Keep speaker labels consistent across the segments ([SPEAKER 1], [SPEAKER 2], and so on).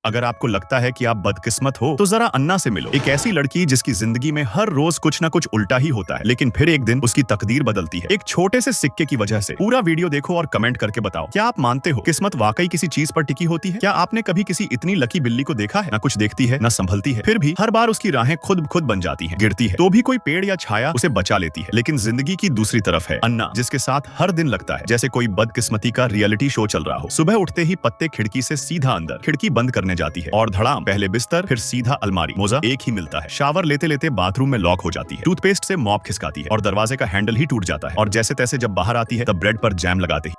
[SPEAKER 1] अगर आपको लगता है कि आप बदकिस्मत हो तो जरा अन्ना से मिलो। एक ऐसी लड़की जिसकी जिंदगी में हर रोज कुछ ना कुछ उल्टा ही होता है, लेकिन फिर एक दिन उसकी तकदीर बदलती है एक छोटे से सिक्के की वजह से। पूरा वीडियो देखो और कमेंट करके बताओ, क्या आप मानते हो किस्मत वाकई किसी चीज पर टिकी होती है? क्या आपने कभी किसी इतनी लकी बिल्ली को देखा है? ना कुछ देखती है, ना संभलती है, फिर भी हर बार उसकी राहें खुद खुद बन जाती है। गिरती है तो भी कोई पेड़ या छाया उसे बचा लेती है। लेकिन जिंदगी की दूसरी तरफ है अन्ना, जिसके साथ हर दिन लगता है जैसे कोई बदकिस्मती का रियलिटी शो चल रहा हो। सुबह उठते ही पत्ते खिड़की से सीधा अंदर, खिड़की बंद करने जाती है और पहले बिस्तर फिर सीधा अलमारी, मोजा एक ही मिलता है। शावर लेते लेते बाथरूम में लॉक हो जाती है। टूथपेस्ट से मॉप खिसकाती है और दरवाजे का हैंडल ही टूट जाता है। और जैसे तैसे जब बाहर आती है तब ब्रेड पर जैम लगाते ही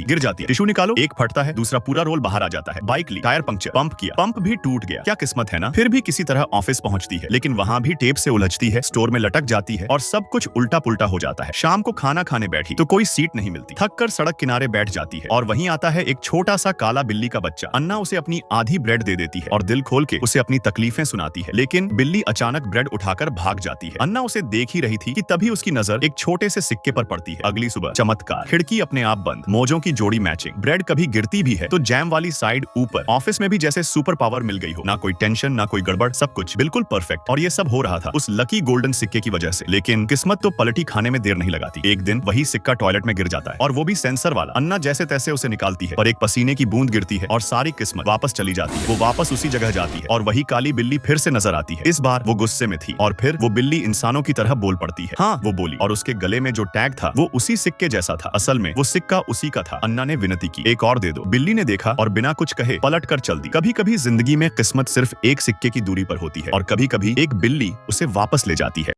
[SPEAKER 1] गिर जाती है। टिश्यू निकालो, एक फटता है, दूसरा पूरा रोल बाहर आ जाता है। बाइक ली, टायर पंक्चर, पंप किया, पंप भी टूट गया। क्या किस्मत है ना। फिर भी किसी तरह ऑफिस पहुंचती है, लेकिन वहां भी टेप से उलझती है, स्टोर में लटक जाती है और सब कुछ उल्टा पुल्टा हो जाता है। शाम को खाना खाने बैठी तो कोई सीट नहीं मिलती, थक कर सड़क किनारे बैठ जाती है और वहीं आता है एक छोटा सा काला बिल्ली का बच्चा। अन्ना उसे अपनी आधी ब्रेड दे देती है और दिल खोल के उसे अपनी तकलीफें सुनाती है, लेकिन बिल्ली अचानक ब्रेड उठाकर भाग जाती है। अन्ना उसे देख ही रही थी कि तभी उसकी नजर एक छोटे से सिक्के पर पड़ती है। अगली सुबह चमत्कार, खिड़की अपने आप बंद, मोजों की जोड़ी मैचिंग, ब्रेड कभी गिरती भी है तो जैम वाली साइड ऊपर। ऑफिस में भी जैसे सुपर पावर मिल गई हो, ना कोई टेंशन ना कोई गड़बड़, सब कुछ बिल्कुल परफेक्ट। और ये सब हो रहा था उस लकी गोल्डन सिक्के की वजह से। लेकिन किस्मत तो पलटी खाने में देर नहीं लगाती। एक दिन वही सिक्का टॉयलेट में गिर जाता है और वो भी सेंसर वाला। अन्ना जैसे तैसे उसे निकालती है और एक पसीने की बूंद गिरती है और सारी किस्मत वापस चली जाती है। वो वापस उसी जगह जाती है और वही काली बिल्ली फिर से नजर आती है। इस बार वो गुस्से में थी और फिर वो बिल्ली इंसानों की तरह बोल पड़ती है। हाँ, वो बोली और उसके गले में जो टैग था वो उसी सिक्के जैसा था। असल में वो सिक्का उसी का था। अन्ना ने विनती की, एक और दे दो। बिल्ली ने देखा और बिना कुछ कहे पलट कर चल दी। कभी कभी जिंदगी में किस्मत सिर्फ एक सिक्के की दूरी पर होती है और कभी कभी एक बिल्ली उसे वापस ले जाती है।